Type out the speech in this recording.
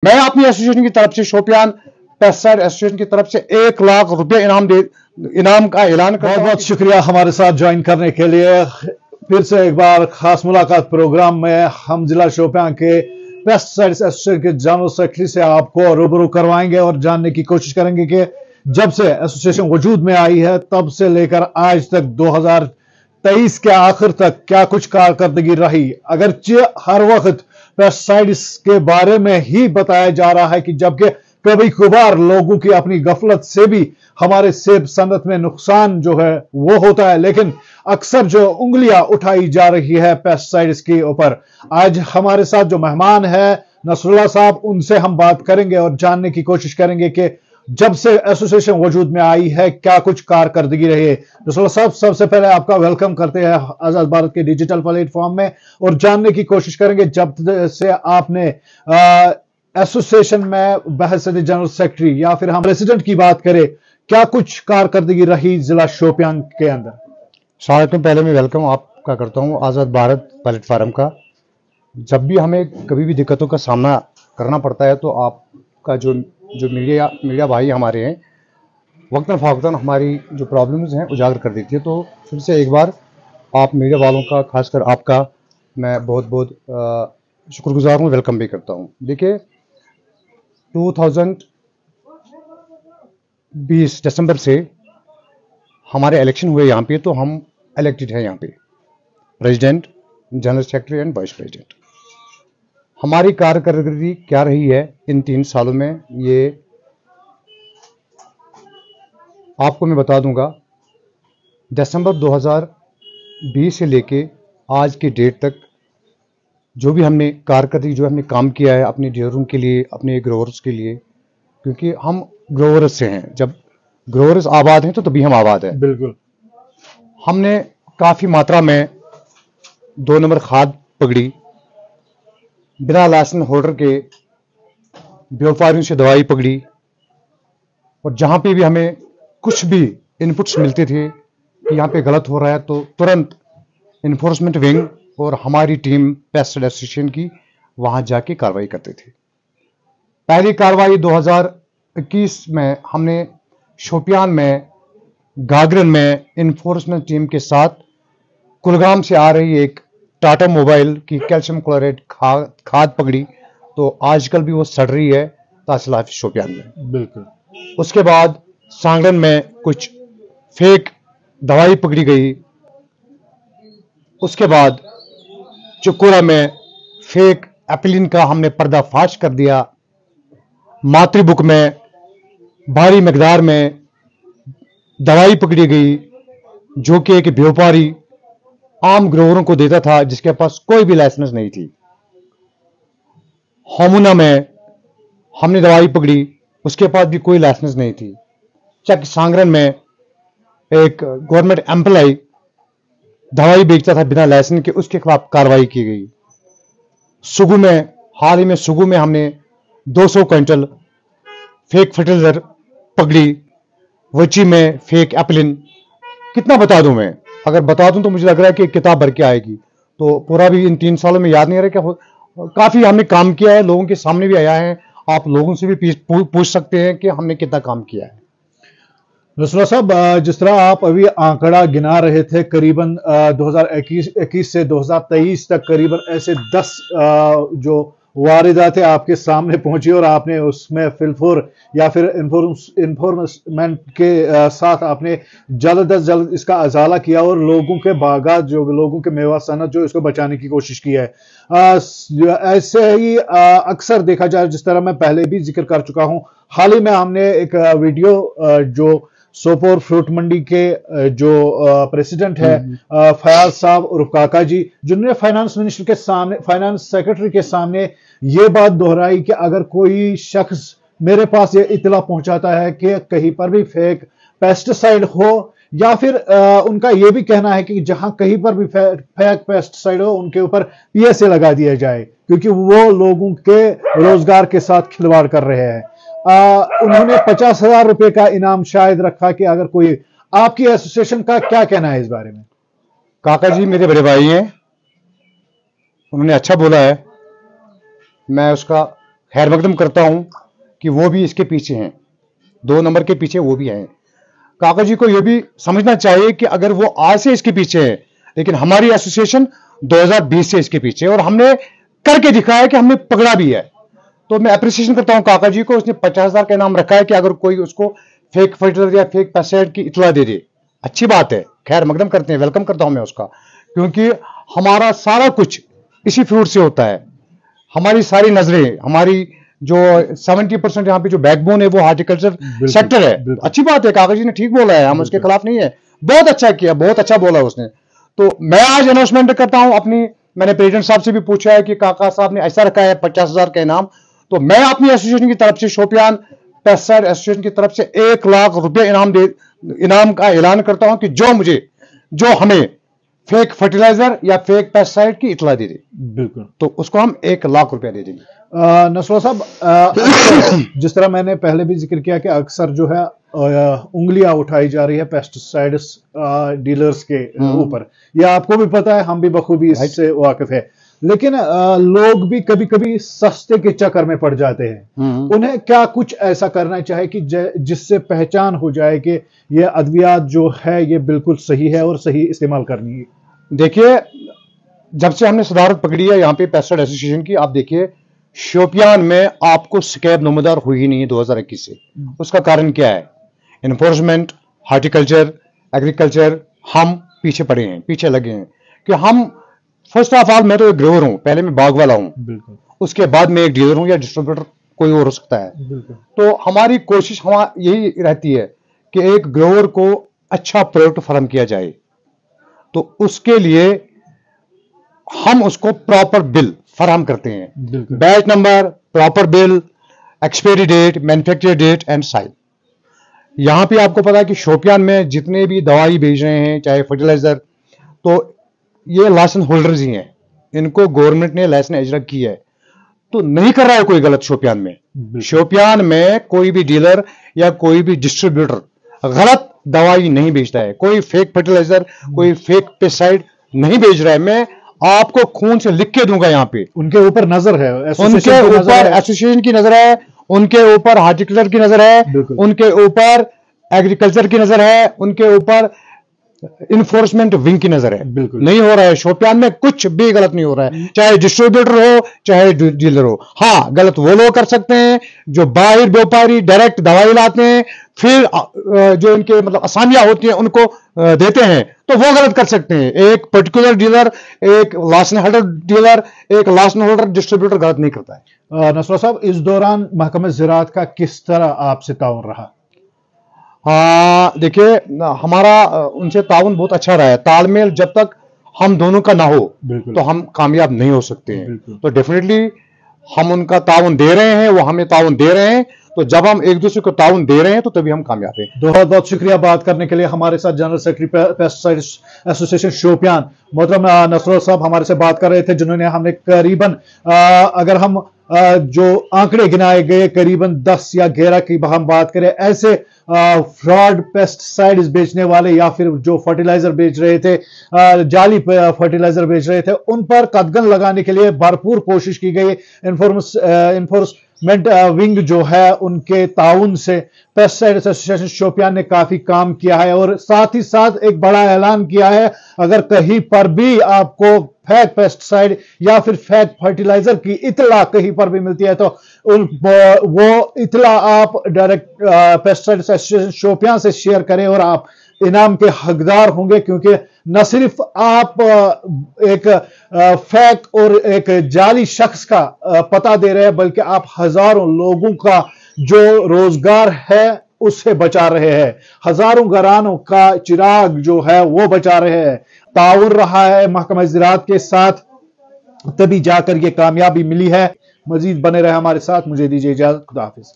मैं अपनी एसोसिएशन की तरफ से शोपियान पेस्टिसाइड एसोसिएशन की तरफ से 1 लाख रुपए इनाम का ऐलान करता हूं। बहुत बहुत शुक्रिया हमारे साथ ज्वाइन करने के लिए। फिर से एक बार खास मुलाकात प्रोग्राम में हम जिला शोपियान के पेस्टिसाइड एसोसिएशन के जनरल सेक्रेटरी से आपको रूबरू करवाएंगे और जानने की कोशिश करेंगे कि जब से एसोसिएशन वजूद में आई है तब से लेकर आज तक 2023 के आखिर तक क्या कुछ कारकर्दगी रही। अगरचे हर वक्त पेस्टिसाइड्स के बारे में ही बताया जा रहा है कि जबकि कभी कभार लोगों की अपनी गफलत से भी हमारे सेब सनत में नुकसान जो है वो होता है, लेकिन अक्सर जो उंगलियां उठाई जा रही है पेस्टिसाइड्स के ऊपर। आज हमारे साथ जो मेहमान है नसरुल्लाह साहब, उनसे हम बात करेंगे और जानने की कोशिश करेंगे कि जब से एसोसिएशन वजूद में आई है क्या कुछ कारकर्दगी रही है। नसरुल्लाह साहब, सबसे पहले आपका वेलकम करते हैं आजाद भारत के डिजिटल प्लेटफॉर्म में और जानने की कोशिश करेंगे जब से आपने एसोसिएशन में बहसद जनरल सेक्रेटरी या फिर हम प्रेसिडेंट की बात करें, क्या कुछ कारकर्दगी रही जिला शोपियान के अंदर। स्वागत में पहले मैं वेलकम आपका करता हूं आजाद भारत प्लेटफॉर्म का। जब भी हमें कभी भी दिक्कतों का सामना करना पड़ता है तो आपका जो मीडिया भाई हमारे हैं वक्तन फ़वक्तन हमारी जो प्रॉब्लम्स हैं उजागर कर देती है। तो फिर से एक बार आप मीडिया वालों का, खासकर आपका, मैं बहुत बहुत शुक्रगुजार हूँ, वेलकम भी करता हूँ। देखिए 2020 दिसंबर से हमारे इलेक्शन हुए यहाँ पे, तो हम इलेक्टेड हैं यहाँ पे president, general secretary and vice president. हमारी कारकर्दगी क्या रही है इन 3 सालों में, ये आपको मैं बता दूंगा। दिसंबर 2020 से लेके आज की डेट तक जो भी हमने कारकर्दगी, जो हमने काम किया है अपने डीलरों के लिए, अपने ग्रोवर्स के लिए, क्योंकि हम ग्रोवर्स से हैं। जब ग्रोवर्स आबाद हैं तो तभी हम आबाद हैं। बिल्कुल। हमने काफ़ी मात्रा में 2 नंबर खाद पकड़ी, बिना लाइसेंस होल्डर के व्यापारियों से दवाई पकड़ी, और जहां पे भी हमें कुछ भी इनपुट्स मिलते थे कि यहाँ पे गलत हो रहा है तो तुरंत इन्फोर्समेंट विंग और हमारी टीम पेस्टिसाइड एसोसिएशन की वहां जाके कार्रवाई करते थे। पहली कार्रवाई 2021 में हमने शोपियान में गागरन में इन्फोर्समेंट टीम के साथ कुलगाम से आ रही एक टाटा मोबाइल की कैल्शियम क्लोराइड खाद पकड़ी, तो आजकल भी वो सड़ रही है तहसील ऑफिस शोपियान में। बिल्कुल। उसके बाद सांगरन में कुछ फेक दवाई पकड़ी गई। उसके बाद चुकुरा में फेक एपिलिन का हमने पर्दाफाश कर दिया। मातृबुक में भारी मकदार में दवाई पकड़ी गई जो कि एक व्यापारी आम ग्रोवरों को देता था जिसके पास कोई भी लाइसेंस नहीं थी। होमुना में हमने दवाई पकड़ी, उसके पास भी कोई लाइसेंस नहीं थी। चक सांगरन में एक गवर्नमेंट एम्प्लॉय दवाई बेचता था बिना लाइसेंस के, उसके खिलाफ कार्रवाई की गई। सुगु में, हाल ही में सुगु में हमने 200 क्विंटल फेक फर्टिलाइजर पकड़ी। वची में फेक एपिलिन। कितना बता दूं मैं, अगर बता दूं तो मुझे लग रहा है कि किताब भर के आएगी, तो पूरा भी इन 3 सालों में याद नहीं रहा। क्या काफी हमने काम किया है, लोगों के सामने भी आया है, आप लोगों से भी पूछ सकते हैं कि हमने कितना काम किया है। नसरुल्लाह साहब, जिस तरह आप अभी आंकड़ा गिना रहे थे, करीबन 2021 से 2023 तक करीबन ऐसे 10 जो वारदातें आपके सामने पहुंची और आपने उसमें फिलफोर या फिर इन्फोर्समेंट के साथ आपने जल्द अज जल्द इसका अजाला किया और लोगों के बागात, जो लोगों के मेवा सनत जो इसको बचाने की कोशिश की है। ऐसे ही अक्सर देखा जाए, जिस तरह मैं पहले भी जिक्र कर चुका हूं, हाल ही में हमने एक वीडियो जो सोपोर फ्रूट मंडी के जो प्रेसिडेंट है फयाज साहब उर्फ काका जी, जिन्होंने फाइनेंस मिनिस्टर के सामने, फाइनेंस सेक्रेटरी के सामने ये बात दोहराई कि अगर कोई शख्स मेरे पास ये इत्तला पहुंचाता है कि कहीं पर भी फेक पेस्टिसाइड हो, या फिर उनका यह भी कहना है कि जहां कहीं पर भी फेक पेस्टिसाइड हो उनके ऊपर पीएसए लगा दिया जाए, क्योंकि वो लोगों के रोजगार के साथ खिलवाड़ कर रहे हैं। उन्होंने 50,000 रुपए का इनाम शायद रखा कि अगर कोई, आपकी एसोसिएशन का क्या कहना है इस बारे में। काका जी मेरे बड़े भाई हैं, उन्होंने अच्छा बोला है, मैं उसका खैर मकदम करता हूं कि वो भी इसके पीछे हैं, 2 नंबर के पीछे वो भी हैं। काका जी को यह भी समझना चाहिए कि अगर वो आज से इसके पीछे है, लेकिन हमारी एसोसिएशन 2020 से इसके पीछे है और हमने करके दिखाया कि हमने पकड़ा भी है। तो मैं अप्रिसिएशन करता हूं काका जी को, उसने 50,000 का इनाम रखा है कि अगर कोई उसको फेक फर्टिलाइजर या फेक पेस्टिसाइड की इतला दे दे, अच्छी बात है, खैर मकदम करते हैं, वेलकम करता हूं मैं उसका, क्योंकि हमारा सारा कुछ इसी फ्रूट से होता है। हमारी सारी नजरें, हमारी जो 70% यहाँ पे जो बैकबोन है वो हार्टिकल्चर सेक्टर है। अच्छी बात है, कागज जी ने ठीक बोला है, हम उसके खिलाफ नहीं है, बहुत अच्छा किया, बहुत अच्छा बोला उसने। तो मैं आज अनाउंसमेंट करता हूं अपनी, मैंने प्रेसिडेंट साहब से भी पूछा है कि काका साहब ने ऐसा रखा है 50,000 का इनाम, तो मैं अपनी एसोसिएशन की तरफ से, शोपियान पेस्टिसाइड एसोसिएशन की तरफ से 1 लाख रुपए इनाम का ऐलान करता हूं कि जो हमें फेक फर्टिलाइजर या फेक पेस्टिसाइड की इतला दे दे, बिल्कुल, तो उसको हम 1 लाख रुपया दे देंगे। नसरुल्लाह साहब, जिस तरह मैंने पहले भी जिक्र किया कि अक्सर जो है उंगलियां उठाई जा रही है पेस्टिसाइड्स डीलर्स के ऊपर, यह आपको भी पता है, हम भी बखूबी इससे वाकिफ है, लेकिन लोग भी कभी कभी सस्ते के चक्कर में पड़ जाते हैं। उन्हें क्या कुछ ऐसा करना चाहिए कि जिससे पहचान हो जाए कि यह अद्वियात जो है ये बिल्कुल सही है और सही इस्तेमाल करनी है? देखिए, जब से हमने सदारत पकड़ी है यहाँ पे पेस्टिसाइड एसोसिएशन की, आप देखिए शोपियान में आपको स्कैब नमूदार हुई ही नहीं है 2021 से। उसका कारण क्या है? इन्फोर्समेंट, हार्टिकल्चर, एग्रीकल्चर, हम पीछे पड़े हैं, पीछे लगे हैं कि हम, फर्स्ट ऑफ ऑल मैं तो एक ग्रोवर हूं, पहले मैं बाग वाला हूं, बिल्कुल, उसके बाद मैं एक डीलर हूं या डिस्ट्रीब्यूटर कोई और हो सकता है। बिल्कुल, तो हमारी कोशिश यही रहती है कि एक ग्रोवर को अच्छा प्रोडक्ट फराहम किया जाए, तो उसके लिए हम उसको प्रॉपर बिल फराहम करते हैं, batch number, proper bill, expiry date, manufacture date and size. यहां पे आपको पता है कि शोपियान में जितने भी दवाई बेच रहे हैं, चाहे फर्टिलाइजर, तो ये लाइसेंस होल्डर्स ही हैं, इनको गवर्नमेंट ने लाइसेंस इजरा की है, तो नहीं कर रहा है कोई गलत शोपियान में। शोपियान में कोई भी डीलर या कोई भी डिस्ट्रीब्यूटर गलत दवाई नहीं बेचता है, कोई फेक फर्टिलाइजर, कोई फेक पेस्टिसाइड नहीं बेच रहा है। मैं आपको खून से लिख के दूंगा, यहाँ पे उनके ऊपर नजर है, उनके ऊपर एसोसिएशन की नजर है, उनके ऊपर हार्टिकल्चर की नजर है, उनके ऊपर एग्रीकल्चर की नजर है, उनके ऊपर इन्फोर्समेंट विंग की नजर है। नहीं हो रहा है, शोपियान में कुछ भी गलत नहीं हो रहा है, चाहे डिस्ट्रीब्यूटर हो चाहे डीलर हो। हाँ, गलत वो लोग कर सकते हैं जो बाहर व्यापारी डायरेक्ट दवाई लाते हैं, फिर जो इनके मतलब आसामियां होती हैं उनको देते हैं, तो वो गलत कर सकते हैं। एक पर्टिकुलर डीलर, एक लाइसेंस होल्डर डीलर, एक लाइसेंस होल्डर डिस्ट्रीब्यूटर गलत नहीं करता है। नसरुल्लाह साहब, इस दौरान महकमा ज़राअत का किस तरह आपसे ताउन रहा? देखिए, हमारा उनसे ताउन बहुत अच्छा रहा है। तालमेल जब तक हम दोनों का ना हो तो हम कामयाब नहीं हो सकते हैं। तो डेफिनेटली हम उनका ताउन दे रहे हैं, वो हमें ताउन दे रहे हैं, तो जब हम एक दूसरे को ताउन दे रहे हैं तो तभी हम कामयाब हैं। बहुत बहुत शुक्रिया बात करने के लिए। हमारे साथ general secretary pesticide association Shopian मोहतरम नसरुल्लाह साहब हमारे से बात कर रहे थे, जिन्होंने हमने करीबन अगर हम जो आंकड़े गिनाए गए करीबन 10 या 11 की हम बात करें, ऐसे फ्रॉड पेस्टिसाइड्स बेचने वाले या फिर जो फर्टिलाइजर बेच रहे थे, जाली फर्टिलाइजर बेच रहे थे, उन पर कदगन लगाने के लिए भरपूर कोशिश की गई। इन्फोर्समेंट विंग जो है उनके ताउन से पेस्टिसाइड एसोसिएशन शोपियान ने काफी काम किया है और साथ ही साथ एक बड़ा ऐलान किया है, अगर कहीं पर भी आपको फेक पेस्टिसाइड या फिर फेक फर्टिलाइजर की इतला कहीं पर भी मिलती है तो वो इतला आप डायरेक्ट पेस्टिसाइड एसोसिएशन शोपियान से शेयर करें और आप इनाम के हकदार होंगे, क्योंकि न सिर्फ आप एक फेक और एक जाली शख्स का पता दे रहे हैं, बल्कि आप हजारों लोगों का जो रोजगार है उससे बचा रहे हैं, हजारों घरानों का चिराग जो है वो बचा रहे हैं। ताउन रहा है महकमा ज़राअत के साथ, तभी जाकर ये कामयाबी मिली है। मजीद बने रहे हमारे साथ। मुझे दीजिए इजाजत, खुदा हाफिज।